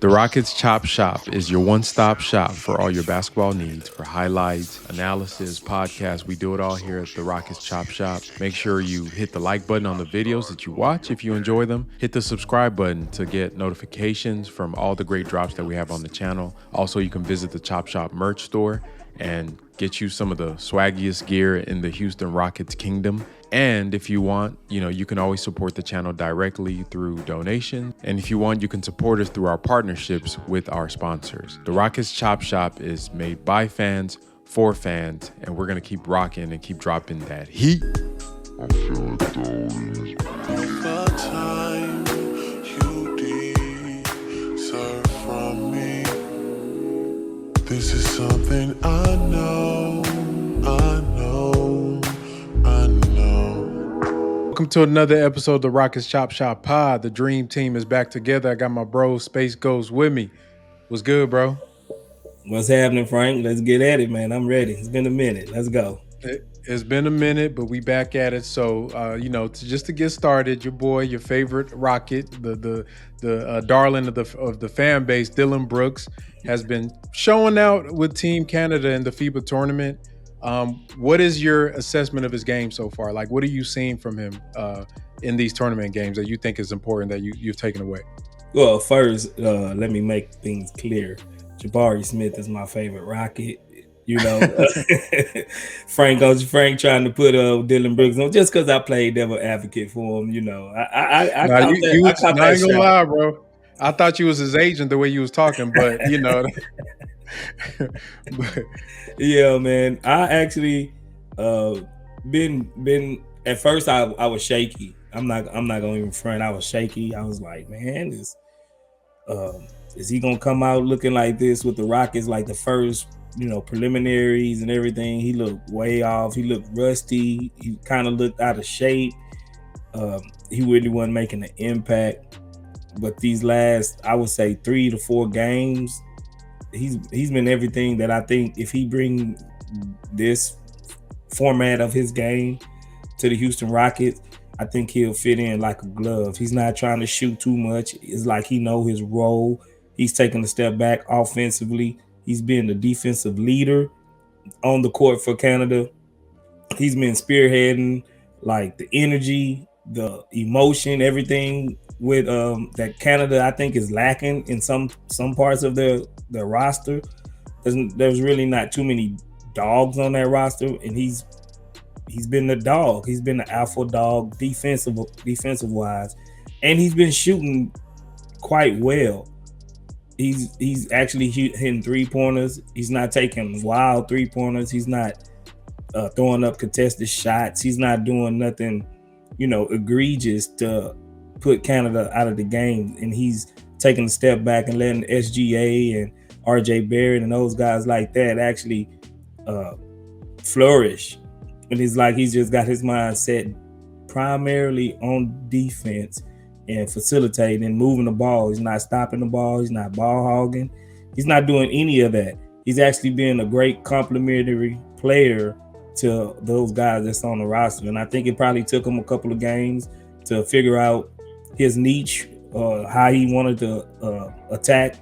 The Rockets Chop Shop is your one-stop shop for all your basketball needs, for highlights, analysis, podcasts. We do it all here at the Rockets Chop Shop. Make sure you hit the like button on the videos that you watch if you enjoy them. Hit the subscribe button to get notifications from all the great drops that we have on the channel. Also, you can visit the Chop Shop merch store and get you some of the swaggiest gear in the Houston Rockets kingdom. And if you want, you can always support the channel directly through donation. And if you want, you can support us through our partnerships with our sponsors. The Rockets Chop Shop is made by fans for fans, and we're going to keep rocking and keep dropping that heat. I feel it the time you deserve from me. This is something I know. Welcome to another episode of the Rockets Chop Shop Pod. The dream team is back together. I got my bro Space Ghost with me. What's good, bro? What's happening, Frank? Let's get at it, man. I'm ready. It's been a minute. Let's go. It's been a minute, but we back at it. So, just to get started, your boy, your favorite Rocket, the darling of the fan base, Dillon Brooks, has been showing out with Team Canada in the FIBA tournament. What is your assessment of his game so far? Like, what are you seeing from him in these tournament games that you think is important that you've taken away? Well, first, let me make things clear. Jabari Smith is my favorite Rocket. Frank trying to put Dillon Brooks on just because I played devil advocate for him. I ain't gonna lie, bro. I thought you was his agent the way you was talking, but yeah, man. I actually been at first I was shaky. I'm not gonna even front. I was shaky. I was like, man, is he gonna come out looking like this with the Rockets like the first, preliminaries and everything? He looked way off. He looked rusty. He kind of looked out of shape. He really wasn't making an impact. But these last, I would say 3 to 4 games, he's been everything that I think if he bring this format of his game to the Houston Rockets, I think he'll fit in like a glove. He's not trying to shoot too much. It's like he know his role. He's taking a step back offensively. He's been the defensive leader on the court for Canada. He's been spearheading like the energy, the emotion, everything with that Canada I think is lacking in some parts of their roster. There's really not too many dogs on that roster, and he's been the dog. He's been the alpha dog defensive wise, and he's been shooting quite well. He's actually hitting 3-pointers. He's not taking wild 3-pointers. He's not throwing up contested shots. He's not doing nothing, egregious to put Canada out of the game. And he's taking a step back and letting SGA and RJ Barrett and those guys like that actually flourish. And it's like he's just got his mind set primarily on defense and facilitating, moving the ball. He's not stopping the ball. He's not ball hogging. He's not doing any of that. He's actually being a great complementary player to those guys that's on the roster. And I think it probably took him a couple of games to figure out his niche, how he wanted to attack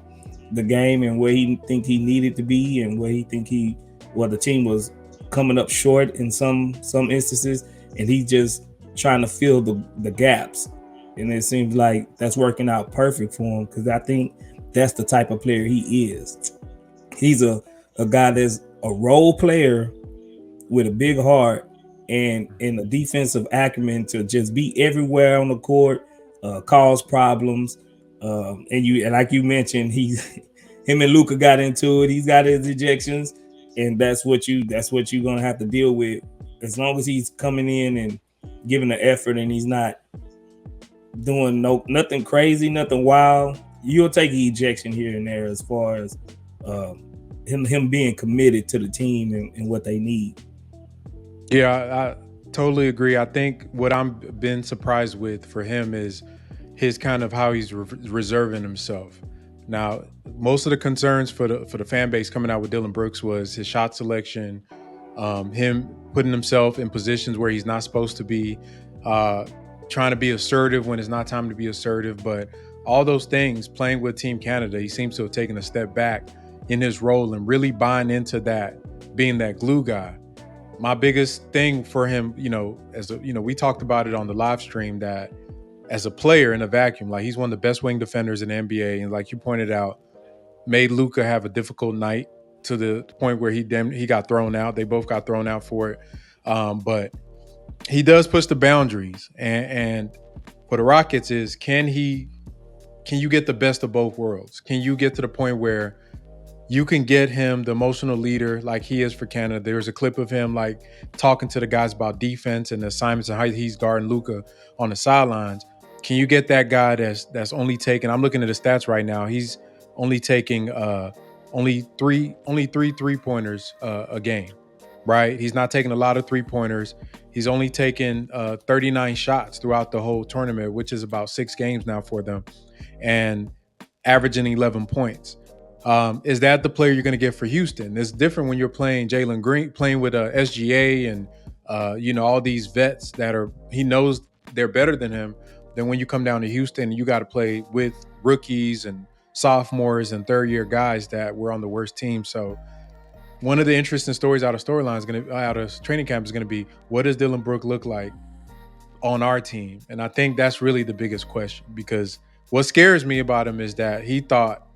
the game and where he think he needed to be and where he think the team was coming up short in some instances. And he's just trying to fill the gaps. And it seems like that's working out perfect for him because I think that's the type of player he is. He's a guy that's a role player with a big heart and a defensive acumen to just be everywhere on the court, cause problems. And like you mentioned, him and Luka got into it. He's got his ejections, and that's what you're gonna have to deal with. As long as he's coming in and giving the effort and he's not doing nothing crazy, nothing wild, you'll take an ejection here and there as far as him being committed to the team and what they need. Yeah, I totally agree. I think what I've been surprised with for him is his kind of how he's reserving himself. Now, most of the concerns for the fan base coming out with Dillon Brooks was his shot selection, him putting himself in positions where he's not supposed to be, trying to be assertive when it's not time to be assertive. But all those things, playing with Team Canada, he seems to have taken a step back in his role and really buying into that, being that glue guy. My biggest thing for him, we talked about it on the live stream that as a player in a vacuum, like he's one of the best wing defenders in the NBA, and like you pointed out, made Luka have a difficult night to the point where he got thrown out. They both got thrown out for it, but he does push the boundaries. And for the Rockets, is can you get the best of both worlds? Can you get to the point where you can get him the emotional leader like he is for Canada? There's a clip of him like talking to the guys about defense and the assignments and how he's guarding Luka on the sidelines. Can you get that guy that's only taking? I'm looking at the stats right now. He's only taking only three pointers a game, right? He's not taking a lot of 3-pointers. He's only taken 39 shots throughout the whole tournament, which is about 6 games now for them, and averaging 11 points. Is that the player you're going to get for Houston? It's different when you're playing Jalen Green, playing with SGA and all these vets that he knows they're better than him. Then when you come down to Houston, you got to play with rookies and sophomores and third-year guys that were on the worst team. So one of the interesting stories out of training camp is going to be, what does Dillon Brooks look like on our team? And I think that's really the biggest question, because what scares me about him is that he thought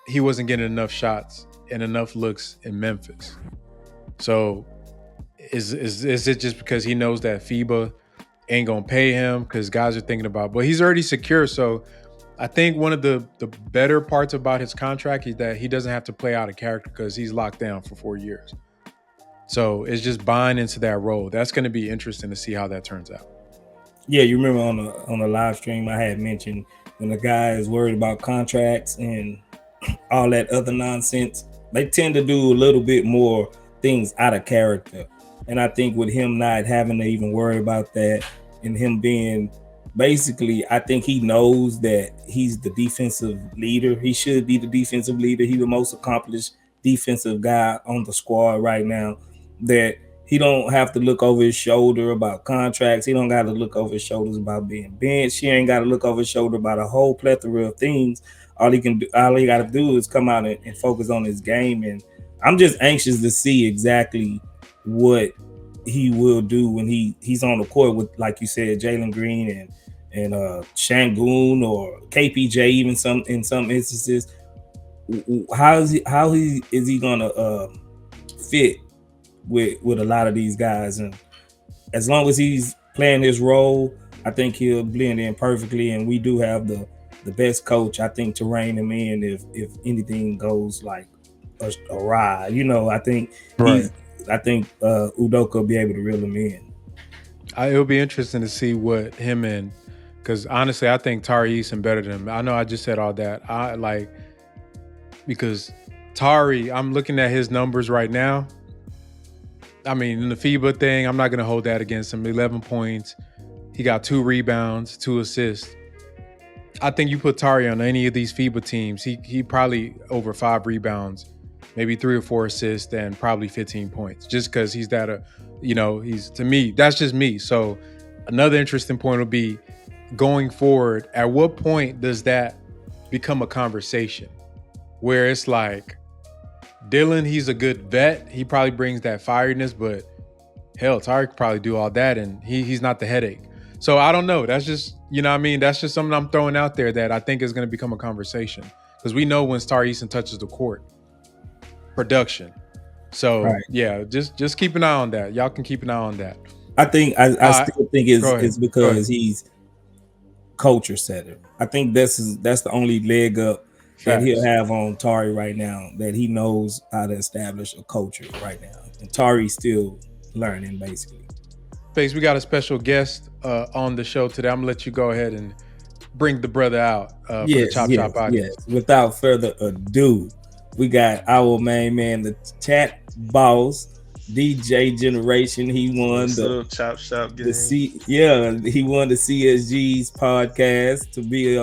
he wasn't getting enough shots and enough looks in Memphis. So is it just because he knows that FIBA ain't gonna pay him, because guys are thinking about, but he's already secure. So I think one of the better parts about his contract is that he doesn't have to play out of character because he's locked down for 4 years. So it's just buying into that role. That's going to be interesting to see how that turns out. Yeah, you remember on the live stream I had mentioned when the guy is worried about contracts and all that other nonsense, they tend to do a little bit more things out of character. And I think with him not having to even worry about that, and him being basically, I think he knows that he's the defensive leader. He should be the defensive leader. He's the most accomplished defensive guy on the squad right now, that he don't have to look over his shoulder about contracts. He don't got to look over his shoulders about being benched. He ain't got to look over his shoulder about a whole plethora of things. All he got to do is come out and focus on his game. And I'm just anxious to see exactly what he will do when he's on the court with, like you said, Jalen Green and Shangoon or KPJ, even in some instances. How is he gonna fit with a lot of these guys? And as long as he's playing his role, I think he'll blend in perfectly. And we do have the best coach, I think, to rein him in if anything goes like awry. I think Udoka will be able to reel him in. It'll be interesting to see what him and, because honestly, I think Tari Eason better than him. I know I just said all that. Because Tari, I'm looking at his numbers right now. I mean, in the FIBA thing, I'm not going to hold that against him. 11 points. He got 2 rebounds, 2 assists. I think you put Tari on any of these FIBA teams, he probably over 5 rebounds, maybe 3 or 4 assists, and probably 15 points, just because he's he's, to me, that's just me. So another interesting point will be, going forward, at what point does that become a conversation where it's like, Dillon, he's a good vet. He probably brings that fireness, but hell, Tari could probably do all that, and he's not the headache. So I don't know. That's just, that's just something I'm throwing out there that I think is going to become a conversation, because we know when Tari Eason touches the court, production. So right. Yeah, just keep an eye on that. Y'all can keep an eye on that. I think I still think it's because he's culture setter. I think that's the only leg up that he'll have on Tari right now, that he knows how to establish a culture right now. And Tari's still learning, basically. Face, we got a special guest on the show today. I'm going to let you go ahead and bring the brother out for the Chop Shop audience. Yes. Without further ado, we got our main man, the chat boss, DJ Generation. He won the Chop Shop game. He won the CSG's podcast to be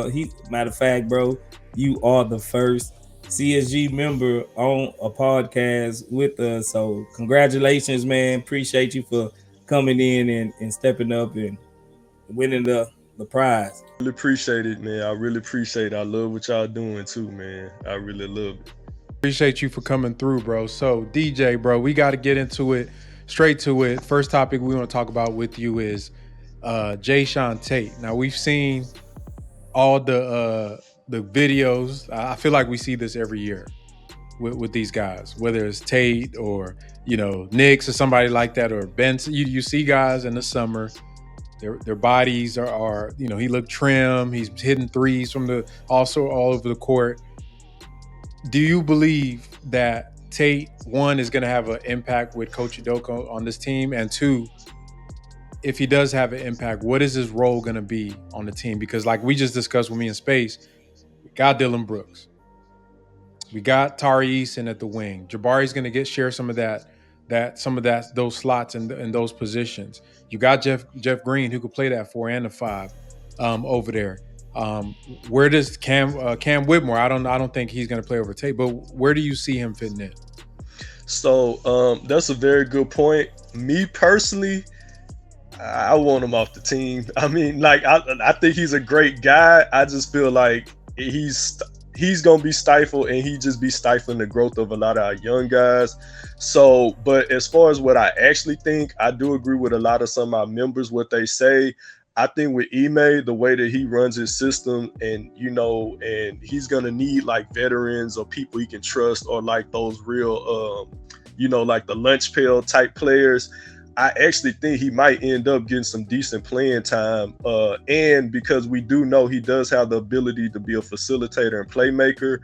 matter of fact, bro, you are the first CSG member on a podcast with us. So congratulations, man. Appreciate you for coming in and stepping up and winning the the prize. Really appreciate it, man. I really appreciate it. I love what y'all doing too, man. I really love it. Appreciate you for coming through, bro. So, DJ, bro, we got to get into it, straight to it. First topic we want to talk about with you is Jay Sean Tate. Now, we've seen all the videos. I feel like we see this every year with these guys, whether it's Tate or Knicks or somebody like that, or Benson. You see guys in the summer, their bodies are he looked trim. He's hitting threes from also all over the court. Do you believe that Tate, one, is going to have an impact with Coach Udoka on this team, and two, if he does have an impact, what is his role going to be on the team? Because like we just discussed with me in space, we got Dillon Brooks. We got Tari Eason at the wing. Jabari's going to share some of those slots in those positions. You got Jeff Green, who could play that 4 and the 5 over there. Where does Cam Whitmore? I don't think he's going to play over Tate, but where do you see him fitting in? So that's a very good point. Me personally, I want him off the team. I mean, like I think he's a great guy. I just feel like he's gonna be stifled, and he just be stifling the growth of a lot of our young guys. So, but as far as what I actually think, I do agree with a lot of some of our members what they say. I think with Ime, the way that he runs his system, and and he's gonna need like veterans or people he can trust, or like those real like the lunch pail type players. I actually think he might end up getting some decent playing time. And because we do know he does have the ability to be a facilitator and playmaker.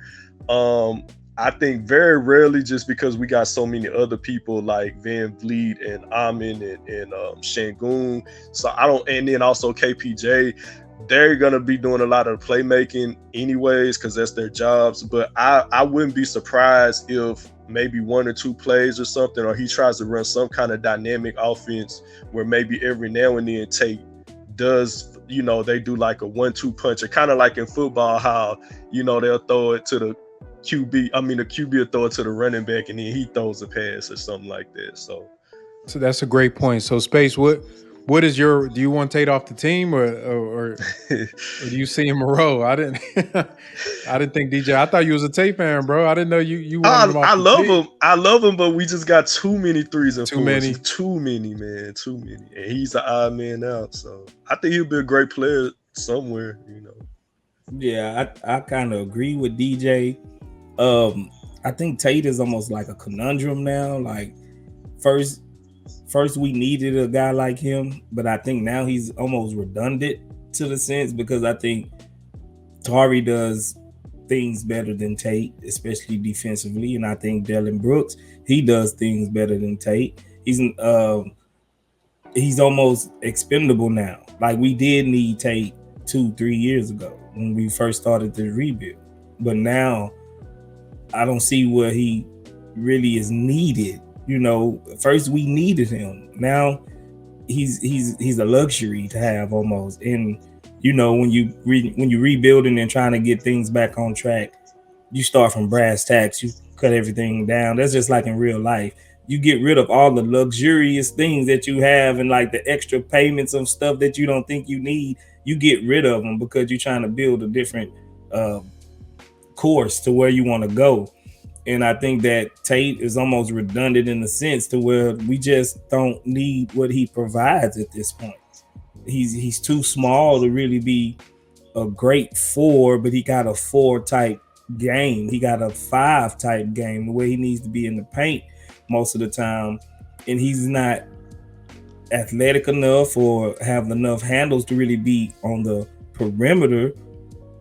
I think very rarely, just because we got so many other people like Van Vliet and Amin and Shangun. So and then also KPJ, they're going to be doing a lot of playmaking anyways, because that's their jobs. But I wouldn't be surprised if maybe 1 or 2 plays or something, or he tries to run some kind of dynamic offense where maybe every now and then Tate does, they do like a 1-2 puncher, kind of like in football, how, they'll throw it to the QB. I mean, the QB will throw it to the running back, and then he throws a pass or something like that. So that's a great point. So, Space, what is do you want Tate off the team, or do you see him a row? I didn't think DJ. I thought you was a Tate fan, bro. I didn't know you wanted him off I the love team. him. I love him, but we just got too many threes and Too fours. many. Too many, man. Too many. And he's the odd man out. So I think he'll be a great player somewhere, Yeah, I kind of agree with DJ. I think Tate is almost like a conundrum now. Like first we needed a guy like him, but I think now he's almost redundant to the sense, because I think Tari does things better than Tate, especially defensively, and I think Dillon Brooks, he does things better than Tate. He's almost expendable now. Like we did need Tate 2-3 years ago when we first started the rebuild, but now I don't see where he really is needed. First we needed him. Now he's a luxury to have almost. And when you rebuilding and trying to get things back on track, you start from brass tacks. You cut everything down. That's just like in real life. You get rid of all the luxurious things that you have, and like the extra payments of stuff that you don't think you need. You get rid of them because you're trying to build a different course to where you want to go. And I think that Tate is almost redundant in the sense to where we just don't need what he provides at this point. He's too small to really be a great 4, but he got a 4 type game. He got a 5 type game, the way he needs to be in the paint most of the time. And he's not athletic enough or have enough handles to really be on the perimeter.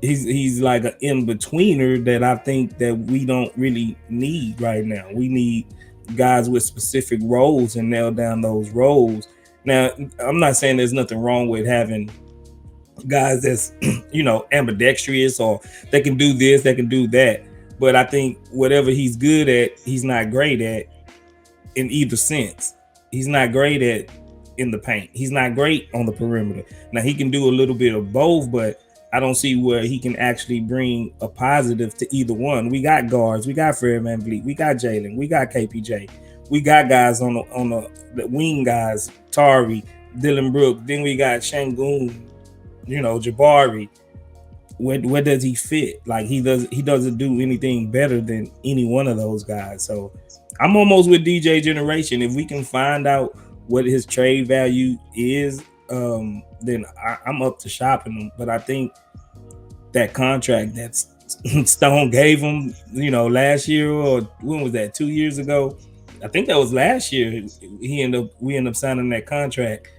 He's like an in-betweener that I think that we don't really need right now. We need guys with specific roles and nail down those roles. Now, I'm not saying there's nothing wrong with having guys that's, ambidextrous, or they can do this, they can do that. But I think whatever he's good at, he's not great at in either sense. He's not great at in the paint. He's not great on the perimeter. Now, he can do a little bit of both, but I don't see where he can actually bring a positive to either one. We got guards, we got Fred VanVleet, we got Jalen, we got KPJ, we got guys on the wing guys, Tari, Dillon Brooks, then we got Shangun. Jabari. Where does he fit? Like he doesn't do anything better than any one of those guys. So I'm almost with DJ Generation. If we can find out what his trade value is, then I'm up to shopping him. But I think that contract that Stone gave him, last year, or when was that? 2 years ago? I think that was last year. We ended up signing that contract.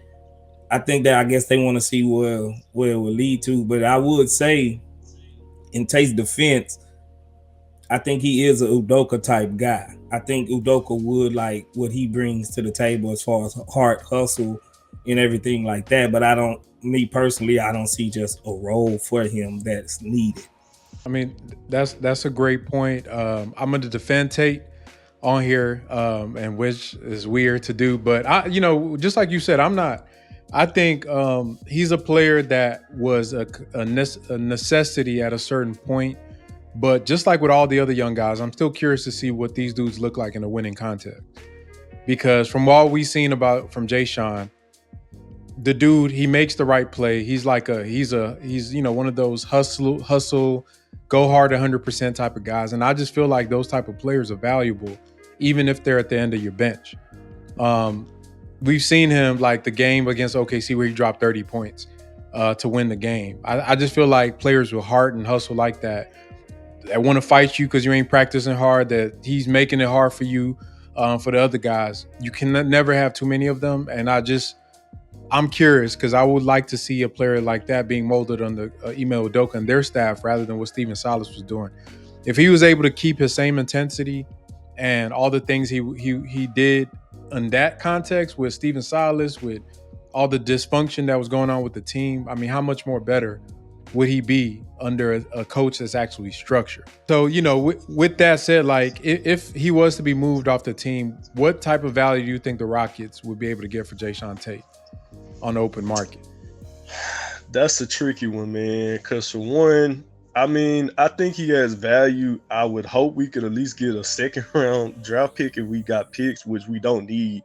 I think that I guess they want to see where it will lead to. But I would say, in Tate's defense, I think he is a Udoka type guy. I think Udoka would like what he brings to the table as far as heart, hustle, and everything like that. But I don't see just a role for him that's needed. I mean, that's a great point. I'm going to defend Tate on here, and which is weird to do. But just like you said, I think he's a player that was a necessity at a certain point. But just like with all the other young guys, I'm still curious to see what these dudes look like in a winning context. Because from all we've seen from Jay Sean, the dude, he makes the right play. He's one of those hustle, go hard 100% type of guys. And I just feel like those type of players are valuable, even if they're at the end of your bench. We've seen him like the game against OKC where he dropped 30 points to win the game. I just feel like players with heart and hustle like that want to fight you because you ain't practicing hard, that he's making it hard for you, for the other guys. You can never have too many of them. And I'm curious because I would like to see a player like that being molded under Ime Udoka and their staff rather than what Stephen Silas was doing. If he was able to keep his same intensity and all the things he did in that context with Stephen Silas, with all the dysfunction that was going on with the team, I mean, how much more better would he be under a coach that's actually structured? So, with that said, like if he was to be moved off the team, what type of value do you think the Rockets would be able to get for Jayshawn Tate on the open market? That's a tricky one, man. Because for one, I mean, I think he has value. I would hope we could at least get a second round draft pick if we got picks, which we don't need.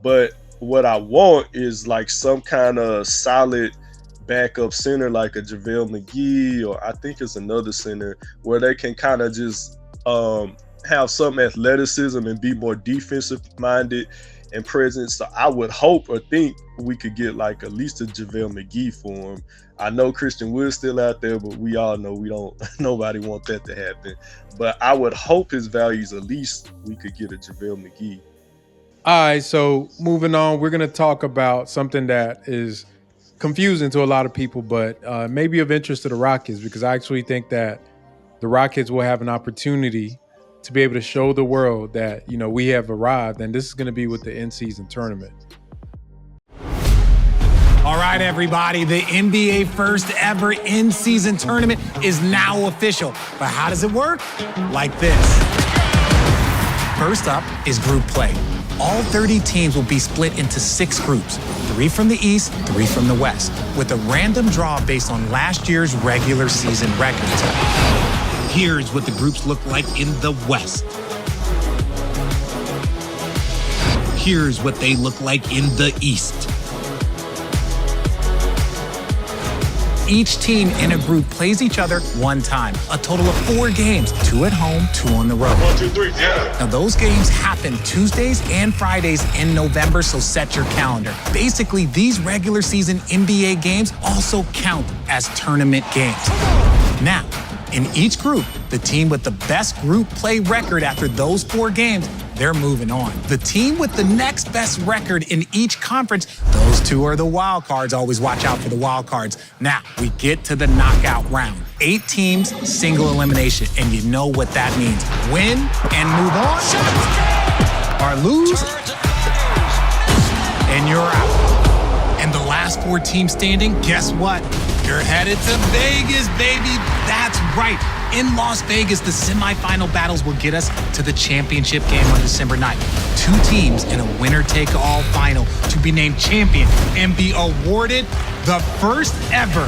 But what I want is like some kind of solid backup center, like a JaVale McGee, or I think it's another center where they can kind of just have some athleticism and be more defensive minded and present. So I would hope or think we could get like at least a JaVale McGee for him. I know Christian Wood's still out there, but we all know nobody wants that to happen. But I would hope his values at least we could get a JaVale McGee. All right, so moving on, we're going to talk about something that is confusing to a lot of people, but maybe of interest to the Rockets, because I actually think that the Rockets will have an opportunity to be able to show the world that, we have arrived, and this is going to be with the in-season tournament. All right, everybody, the NBA first ever in-season tournament is now official. But how does it work? Like this. First up is group play. All 30 teams will be split into 6 groups, 3 from the East, 3 from the West, with a random draw based on last year's regular season records. Here's what the groups look like in the West. Here's what they look like in the East. Each team in a group plays each other one time, a total of 4 games, 2 at home, 2 on the road. 1, 2, 3, yeah. Now those games happen Tuesdays and Fridays in November, so set your calendar. Basically, these regular season NBA games also count as tournament games. Now, in each group, the team with the best group play record after those 4 games, they're moving on. The team with the next best record in each conference, those 2 are the wild cards. Always watch out for the wild cards. Now, we get to the knockout round. 8 teams, single elimination, and you know what that means. Win and move on, or lose, and you're out. And the last 4 teams standing, guess what? You're headed to Vegas, baby. That's right. In Las Vegas, the semifinal battles will get us to the championship game on December 9th. 2 teams in a winner-take-all final to be named champion and be awarded the first ever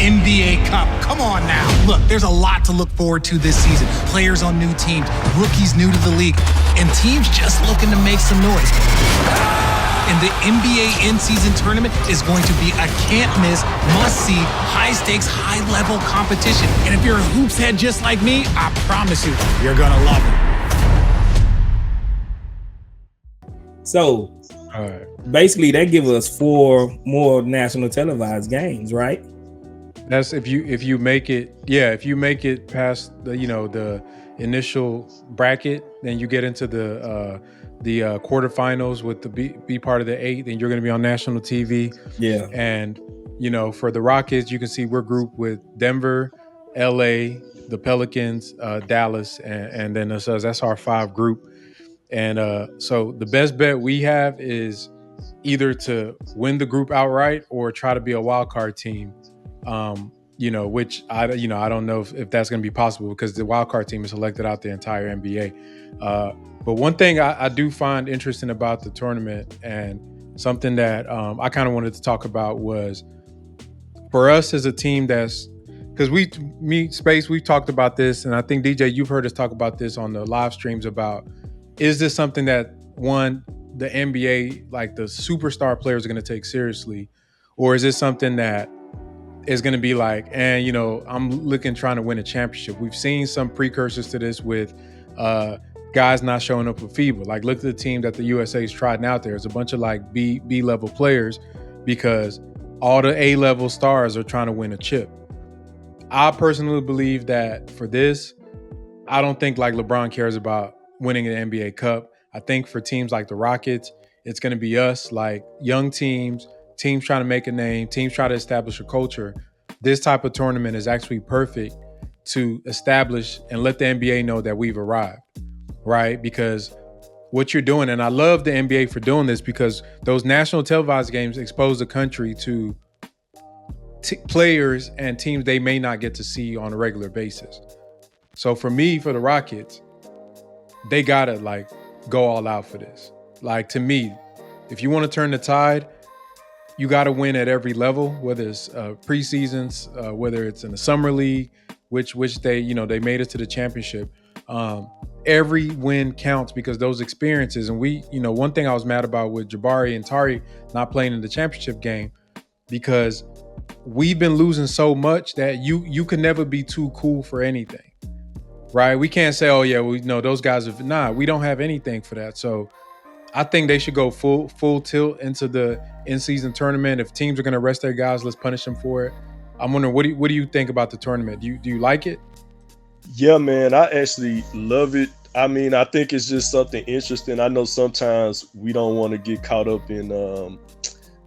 NBA Cup. Come on now. Look, there's a lot to look forward to this season. Players on new teams, rookies new to the league, and teams just looking to make some noise. And the NBA in-season tournament is going to be a can't-miss, must-see, high-stakes, high-level competition. And if you're a hoops head just like me, I promise you, you're gonna love it. So, All right. basically, that gives us 4 more national televised games, right? That's if you make it, if you make it past the the initial bracket, then you get into the quarterfinals with the be part of the 8, then you're going to be on national TV. Yeah. And for the Rockets, you can see we're grouped with Denver, LA, the Pelicans, Dallas, and then us. That's our 5 group. And so the best bet we have is either to win the group outright or try to be a wild card team. Which I don't know if that's going to be possible because the wild card team is selected out the entire NBA. But one thing I do find interesting about the tournament, and something that I kind of wanted to talk about, was for us as a team because we've talked about this, and I think DJ, you've heard us talk about this on the live streams about, is this something that the NBA, like the superstar players, are going to take seriously, or is this something that is going to be like, I'm trying to win a championship? We've seen some precursors to this with guys not showing up with FIBA. Like, look at the team that the USA's tried out there. It's a bunch of like B level players because all the A level stars are trying to win a chip. I personally believe that for this, I don't think like LeBron cares about winning an NBA Cup. I think for teams like the Rockets, it's going to be us, like young teams trying to make a name, teams try to establish a culture. This type of tournament is actually perfect to establish and let the NBA know that we've arrived, right? Because what you're doing, and I love the NBA for doing this, because those national televised games expose the country to players and teams they may not get to see on a regular basis. So for me, for the Rockets, they gotta like go all out for this. Like, to me, if you want to turn the tide, you got to win at every level, whether it's preseasons, whether it's in the summer league, which they made it to the championship. Every win counts because those experiences. And one thing I was mad about with Jabari and Tari not playing in the championship game, because we've been losing so much that you can never be too cool for anything, right? We can't say, oh yeah, those guys are we don't have anything for that. So I think they should go full tilt into the in-season tournament. If teams are going to rest their guys, let's punish them for it. I'm wondering, what do you think about the tournament? Do you like it? Yeah, man, I actually love it. I mean, I think it's just something interesting. I know sometimes we don't want to get caught up in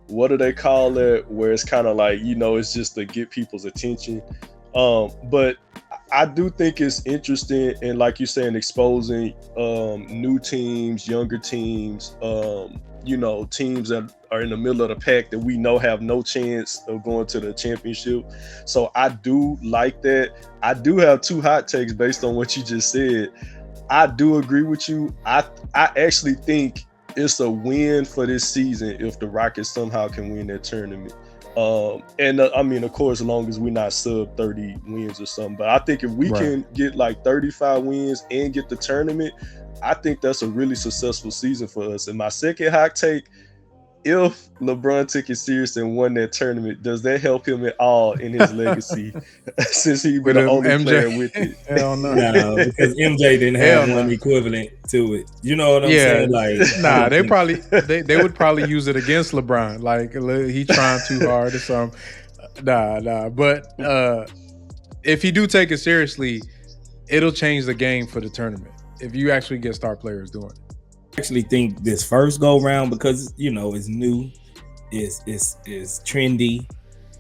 what do they call it, where it's kind of like, it's just to get people's attention. But I do think it's interesting, and like you're saying, exposing new teams, younger teams, teams that are in the middle of the pack that we know have no chance of going to the championship. So I do like that. I do have 2 hot takes based on what you just said. I do agree with you. I actually think it's a win for this season if the Rockets somehow can win that tournament. I mean, of course, as long as we're not sub 30 wins or something. But I think if we can get like 35 wins and get the tournament, I think that's a really successful season for us. And my second hot take, if LeBron took it serious and won that tournament, does that help him at all in his legacy since he was the only player with it? Hell no. No, because MJ didn't have one equivalent to it. You know what I'm saying? Like, they would probably use it against LeBron. Like, he trying too hard or something. Nah. But if he do take it seriously, it'll change the game for the tournament if you actually get star players doing it. I actually think this first go round, because it's new, is trendy.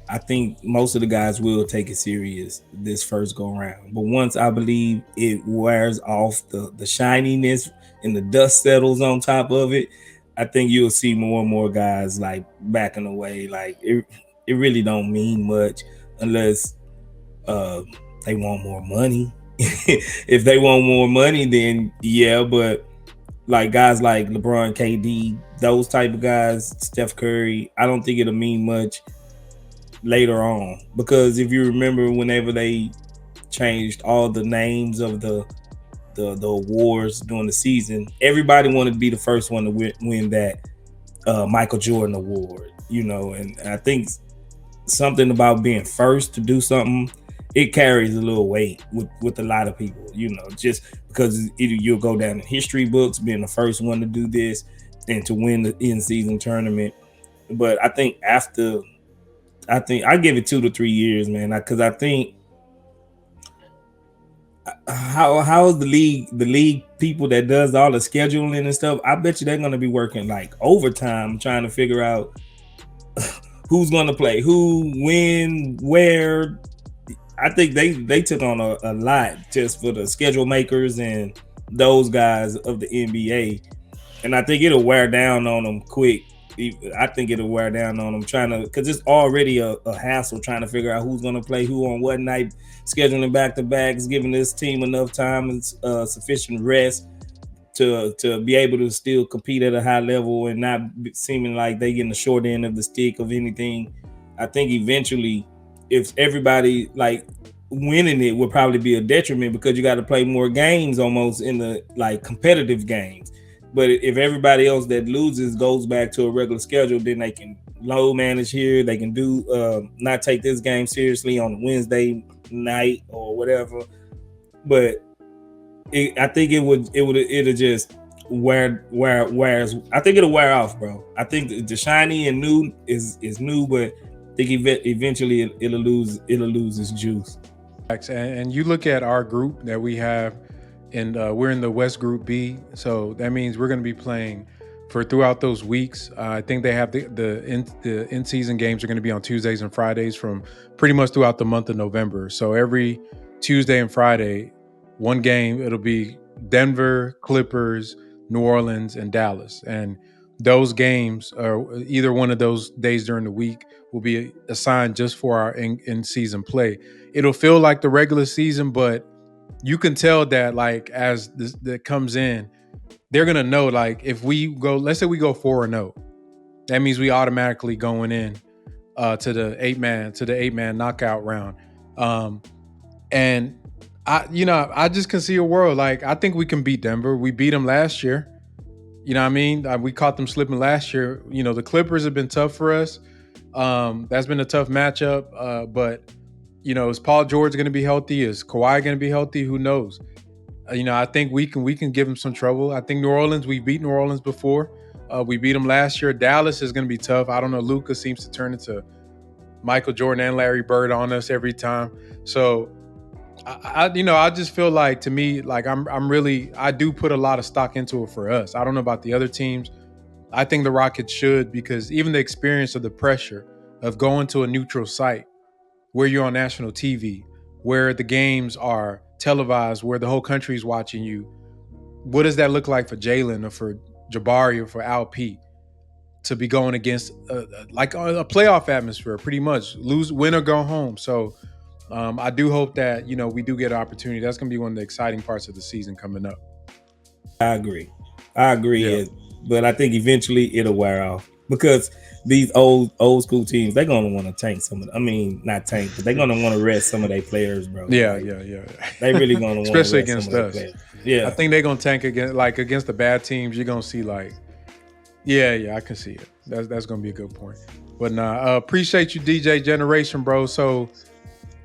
I think most of the guys will take it serious this first go round. But once I believe it wears off the shininess and the dust settles on top of it, I think you'll see more and more guys like backing away. Like, it really don't mean much unless they want more money. If they want more money, then yeah, but like guys like LeBron, KD, those type of guys, Steph Curry, I don't think it'll mean much later on. Because if you remember, whenever they changed all the names of the awards during the season, everybody wanted to be the first one to win that Michael Jordan award, and I think something about being first to do something, it carries a little weight with a lot of people, just because you'll go down in history books being the first one to do this and to win the in-season tournament. But I think I give it 2 to 3 years, man, because I think how is the league people that does all the scheduling and stuff, I bet you they're going to be working like overtime trying to figure out who's going to play who, when, where. I think they took on a lot just for the schedule makers and those guys of the NBA, and I think it'll wear down on them quick. I think it'll wear down on them because it's already a hassle trying to figure out who's going to play who on what night, scheduling back-to-backs, giving this team enough time and sufficient rest to be able to still compete at a high level and not seeming like they getting the short end of the stick of anything. I think eventually, if everybody like winning it would probably be a detriment because you got to play more games almost in the like competitive games. But if everybody else that loses goes back to a regular schedule, then they can low manage here. They can do not take this game seriously on Wednesday night or whatever. But I think it'll just wears. I think it'll wear off, bro. I think the shiny and new is new, but I think eventually it'll lose its juice. And you look at our group that we have, and we're in the West Group B, so that means we're going to be playing for throughout those weeks. I think they have the in-season games are going to be on Tuesdays and Fridays from pretty much throughout the month of November. So every Tuesday and Friday, one game, it'll be Denver, Clippers, New Orleans, and Dallas. And those games, or either one of those days during the week, will be assigned just for our in-season play. It'll feel like the regular season, but you can tell that like as that comes in, they're gonna know like if we go, let's say we go 4-0, that means we automatically going in to the eight man knockout round. And I just can see a world like I think we can beat Denver. We beat them last year. You know what I mean? We caught them slipping last year. The Clippers have been tough for us. That's been a tough matchup. But is Paul George going to be healthy? Is Kawhi going to be healthy? Who knows? I think we can give them some trouble. I think New Orleans, we beat New Orleans before. We beat them last year. Dallas is going to be tough. I don't know. Luka seems to turn into Michael Jordan and Larry Bird on us every time. So I just feel like, to me, like I do put a lot of stock into it for us. I don't know about the other teams. I think the Rockets should, because even the experience of the pressure of going to a neutral site where you're on national TV, where the games are televised, where the whole country is watching you. What does that look like for Jalen or for Jabari or for Al P to be going against like a playoff atmosphere, pretty much win or go home? So I do hope that, we do get an opportunity. That's going to be one of the exciting parts of the season coming up. I agree. Yeah. But I think eventually it'll wear off because these old school teams, they're going to want to tank not tank, but they're going to want to rest some of their players, bro. Yeah. They really going to want to especially rest against some of us. their players. Yeah. I think they're going to tank against the bad teams. You're going to see I can see it. That's going to be a good point. But appreciate you, DJ Generation, bro. So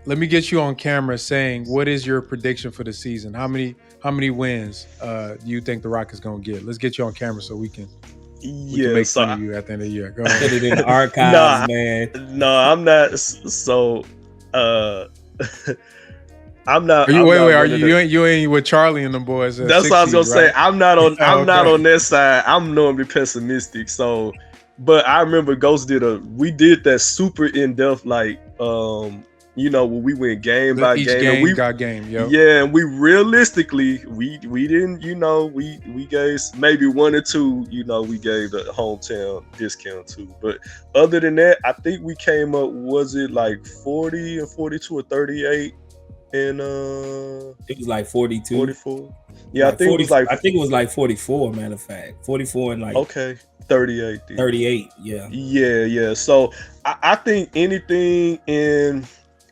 let me get you on camera saying, what is your prediction for the season? How many wins do you think the Rockets going to get? Let's get you on camera so we can make fun of you at the end of the year. Go ahead. Put it in the archives, man. No, I'm not. So, I'm not. You ain't with Charlie and them boys? That's what I was gonna say. I'm not on. I'm not on that side. I'm normally pessimistic. So, but I remember Ghost we did that super in depth when we went game by each game. We got game. Yep. Yeah, and we realistically we didn't. We gave maybe 1 or 2. We gave the hometown discount too. But other than that, I think we came up. Was it like 40 and 42 or 38? And it was like 42, 44. Yeah, I think 40, it was like 44. Matter of fact, 44 and 38. Then. 38. Yeah. Yeah. So I think anything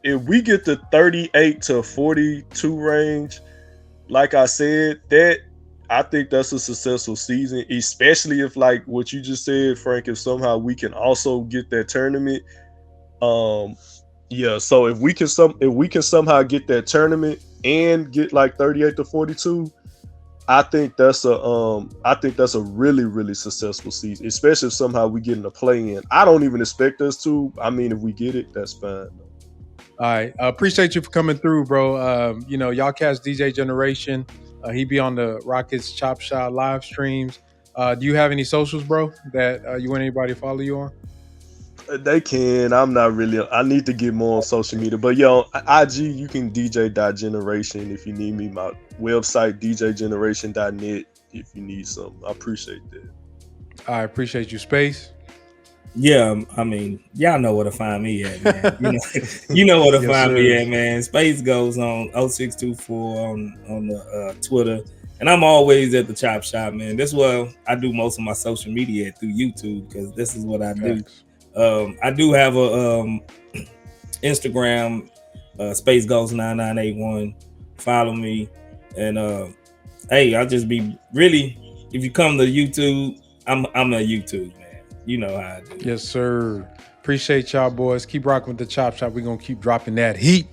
if we get the 38 to 42 range, like I said, that I think that's a successful season, especially if like what you just said, Frank, if somehow we can also get that tournament. Um yeah, so if we can somehow get that tournament and get like 38 to 42, I think that's a really, really successful season, especially if somehow we get in the play in. I don't even expect us to. I mean, if we get it, that's fine. All right. Appreciate you for coming through, bro. Y'all catch DJ Generation. He be on the Rockets Chop Shop live streams. Do you have any socials, bro, that you want anybody to follow you on? They can. I'm not really. I need to get more on social media. But yo, IG, you can DJ.generation if you need me. My website, DJGeneration.net, if you need something. I appreciate that. I appreciate you, Space. Yeah, I mean, y'all know where to find me at, man. You know where to Yes, find sir. me at, man. Space goes on 0624 on the Twitter, and I'm always at the Chop Shop, man. That's where I do most of my social media through YouTube because this is what I do. Facts. I do have a Instagram, Space Goes 9981. Follow me, and hey, I'll just be really. If you come to YouTube, I'm a YouTube man. You know how I do. Yes, sir. Appreciate y'all, boys. Keep rocking with the Chop Shop. We're going to keep dropping that heat.